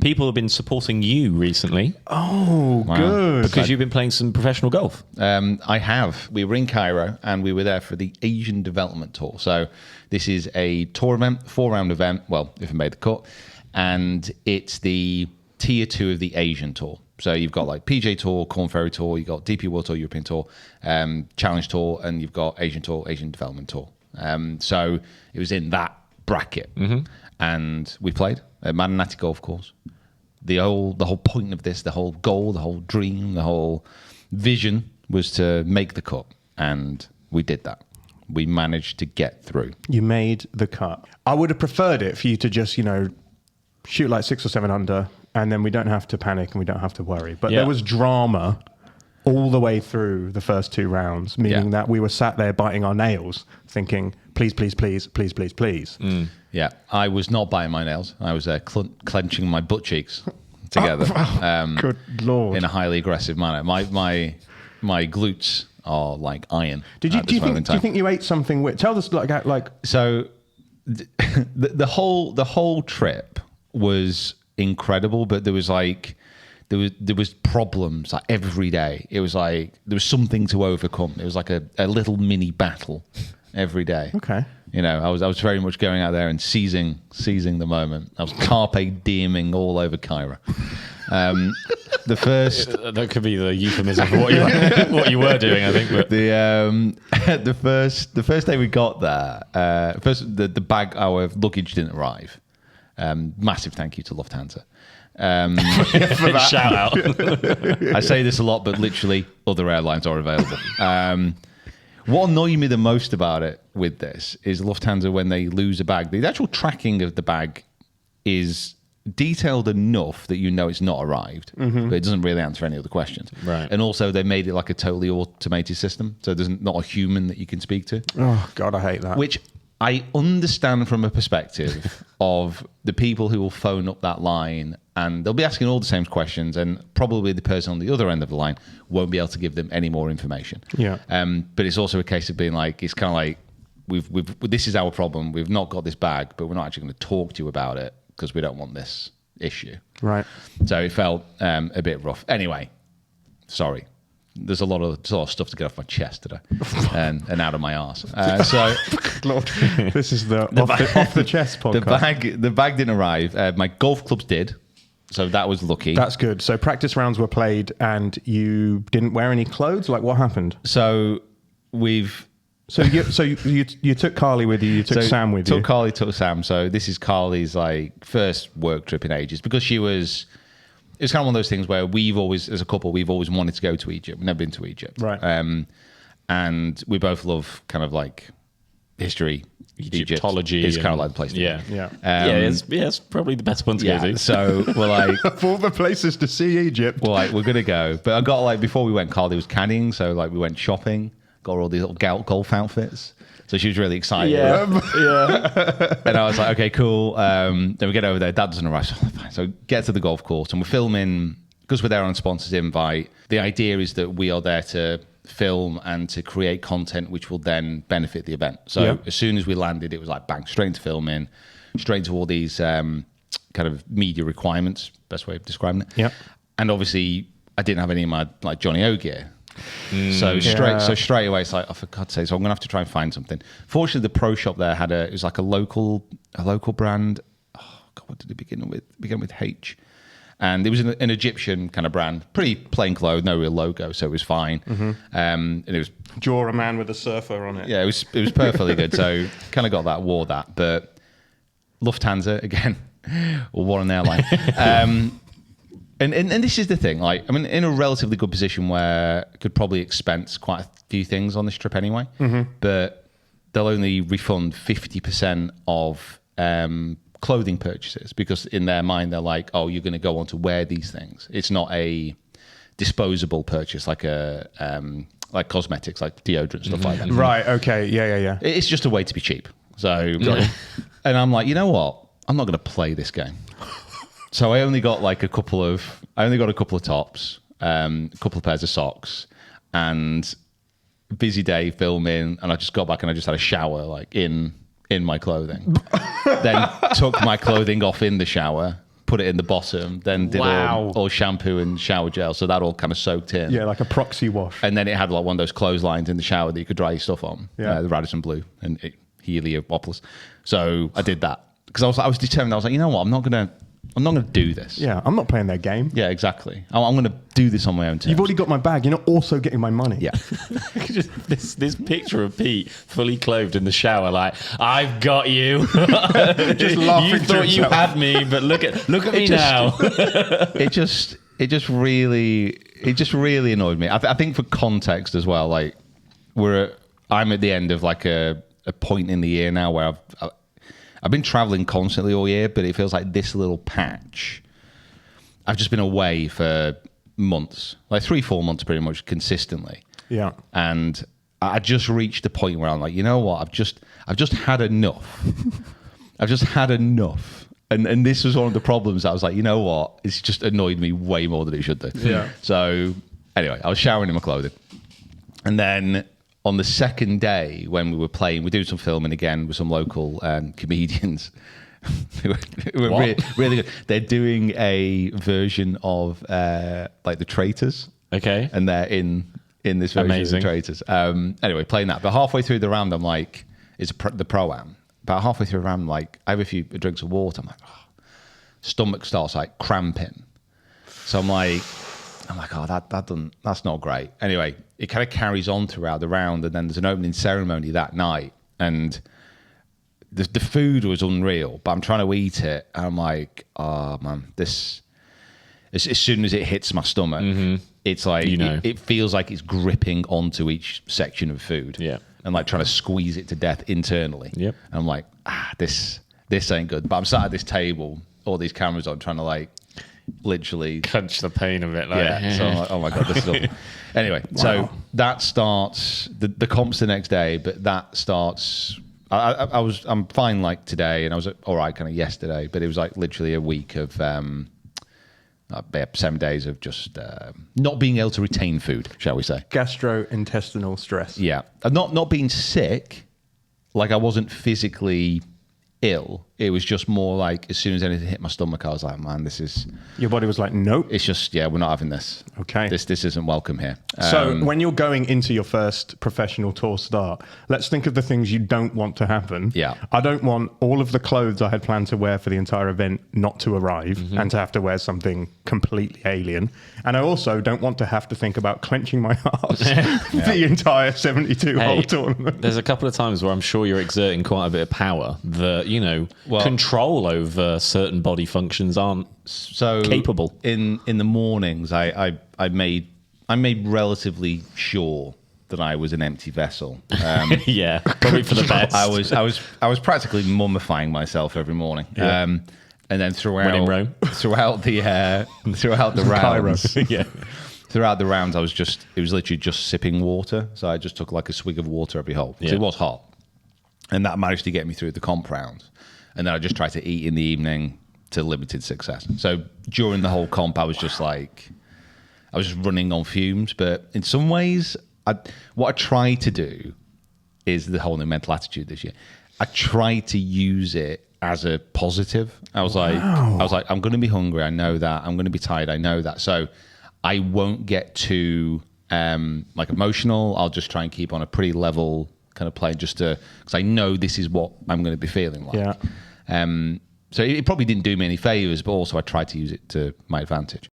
people have been supporting you recently. Oh, wow. Good. Because you've been playing some professional golf. I have. We were in Cairo and we were there for the Asian Development Tour. So this is a tour event, 4-round event. Well, if I made the cut. And it's the tier 2 of the Asian Tour. So you've got like PJ Tour, Corn Ferry Tour, you've got DP World Tour, European Tour, Challenge Tour, and you've got Asian Tour, Asian Development Tour. So it was in that bracket. And we played at Madanati Golf Course. The whole point of this, the whole goal, the whole dream, the whole vision was to make the cut. And we did that. We managed to get through. You made the cut. I would have preferred it for you to just, shoot like 6 or 7 under, and then we don't have to panic and we don't have to worry. But there was drama all the way through the first 2 rounds, meaning that we were sat there biting our nails thinking, please, please, please, please, please, please. Yeah, I was not biting my nails. I was clenching my butt cheeks together. Good Lord. In a highly aggressive manner. My glutes are like iron. Do you think you ate something with... Tell us like... So the whole trip was incredible, but there was like... There was problems like every day. It was like there was something to overcome. It was like a little mini battle every day. Okay. I was very much going out there and seizing the moment. I was carpe dieming all over Cairo. The first that could be the euphemism for what you were doing, I think. But the first day we got there, first the bag, our luggage didn't arrive. Massive thank you to Lufthansa. Shout out. I say this a lot, but literally other airlines are available. What annoyed me the most about it with this is Lufthansa, when they lose a bag, the actual tracking of the bag is detailed enough that it's not arrived, but it doesn't really answer any other questions. Right. And also they made it like a totally automated system, so there's not a human that you can speak to. Oh, God, I hate that. Which I understand from a perspective of the people who will phone up that line and they'll be asking all the same questions, and probably the person on the other end of the line won't be able to give them any more information. Yeah. But it's also a case of being like, it's kind of like, this is our problem. We've not got this bag, but we're not actually going to talk to you about it because we don't want this issue. Right. So it felt a bit rough. Anyway, sorry. There's a lot of stuff to get off my chest today and out of my arse. So, Lord, this is the off the chest podcast. The bag didn't arrive. My golf clubs did, so that was lucky. That's good. So practice rounds were played, and you didn't wear any clothes. Like, what happened? So you took Carly with you. You took Sam with you. Took Carly, took Sam. So this is Carly's first work trip in ages, because she was. It's kind of one of those things where as a couple, we've always wanted to go to Egypt. We've never been to Egypt. Right. And we both love kind of like history. Egyptology is kind of like the place to be. Yeah. It's probably the best one to go to. So we're like... Of all the places to see Egypt. We're like, we're going to go. But I got before we went, Carly was caddying. So we went shopping, got all these little golf outfits. So she was really excited. Yeah. And I was like, okay, cool. Then we get over there. Dad doesn't arrive. So get to the golf course. And we're filming, because we're there on sponsor's invite. The idea is that we are there to film and to create content which will then benefit the event. So as soon as we landed, it was like bang, straight into filming, straight into all these kind of media requirements, best way of describing it. Yeah. And obviously, I didn't have any of my Johnny O gear. So straight away, it's like, oh, for God's sake, so I'm gonna have to try and find something. Fortunately, the pro shop there it was like a local brand. Oh God, what did it begin with? It began with H, and it was an Egyptian kind of brand, pretty plain clothes, no real logo, so it was fine. And it was draw a man with a surfer on it. Yeah, it was perfectly good. So kind of got that, wore that, but Lufthansa again, or what an airline. And this is the thing, in a relatively good position where I could probably expense quite a few things on this trip anyway, but they'll only refund 50% of clothing purchases, because in their mind, they're like, oh, you're going to go on to wear these things. It's not a disposable purchase like cosmetics, like deodorant, stuff like that. Right, okay, yeah. It's just a way to be cheap. So, and I'm like, you know what? I'm not going to play this game. So I only got a couple of tops, a couple of pairs of socks, and busy day filming. And I just got back and I just had a shower in my clothing. Then took my clothing off in the shower, put it in the bottom, then did all shampoo and shower gel, so that all kind of soaked in. Yeah, like a proxy wash. And then it had like one of those clotheslines in the shower that you could dry your stuff on. Yeah. The Radisson Blue and Heliopolis. So I did that because I was determined. I was like, you know what, I'm not gonna do this. Yeah, I'm not playing their game. Yeah, exactly. I'm gonna do this on my own terms. You've already got my bag. You're not also getting my money. Yeah. Just this picture of Pete fully clothed in the shower, like, I've got you. Just laughing You to thought you himself. had me, but look at me now. It just really annoyed me. I think for context as well, like I'm at the end of like a point in the year now where I've been traveling constantly all year, but it feels like this little patch. I've just been away for months, like 3-4 months pretty much consistently. Yeah. And I just reached the point where I'm like, you know what? I've just had enough. I've just had enough. And this was one of the problems. I was like, you know what? It's just annoyed me way more than it should do. Yeah. So anyway, I was showering in my clothing. And then on the second day when we were playing, we're doing some filming again with some local comedians. who were really good. They're doing a version of like The Traitors. Okay. And they're in this version Amazing. of The Traitors. Anyway, playing that. But halfway through the round, I'm like, it's the pro-am. About halfway through the round, I'm like, I have a few drinks of water. I'm like, stomach starts like cramping. So I'm like, oh, that's not great. Anyway, it kind of carries on throughout the round, and then there's an opening ceremony that night, and the food was unreal, but I'm trying to eat it, and I'm like, oh man, this. As soon as it hits my stomach, it's like it feels like it's gripping onto each section of food, and like trying to squeeze it to death internally. Yep. And I'm like, this ain't good. But I'm sat at this table, all these cameras on, trying to like literally Punch the pain of it. Like. yeah. So I'm like, oh my god, this is awful. Anyway, so that starts the comp's the next day, but that starts. I'm fine like today, and I was all right kind of yesterday, but it was like literally a week of 7 days of just not being able to retain food, shall we say? Gastrointestinal stress. Yeah, not being sick, like I wasn't physically ill. It was just more like as soon as anything hit my stomach, I was like, man, this is. Your body was like, nope. It's just we're not having this. Okay. This isn't welcome here. So when you're going into your first professional tour start, let's think of the things you don't want to happen. Yeah. I don't want all of the clothes I had planned to wear for the entire event not to arrive and to have to wear something completely alien. And I also don't want to have to think about clenching my arse the entire 72-hole tournament. There's a couple of times where I'm sure you're exerting quite a bit of power that, control over certain body functions aren't so capable. In the mornings, I made relatively sure that I was an empty vessel. Yeah, probably for the best. I was practically mummifying myself every morning. Yeah. And then When in Rome. throughout the rounds, Yeah. throughout the rounds, it was literally just sipping water. So I just took like a swig of water every hole. Yeah. So it was hot, and that managed to get me through the comp rounds. And then I just tried to eat in the evening to limited success. So during the whole comp, I was just running on fumes. But in some ways, what I try to do is the whole new mental attitude this year. I try to use it as a positive. I was like, I'm going to be hungry. I know that. I'm going to be tired. I know that. So I won't get too like emotional. I'll just try and keep on a pretty level kind of plane because I know this is what I'm going to be feeling like. Yeah. So it probably didn't do me any favors, but also I tried to use it to my advantage.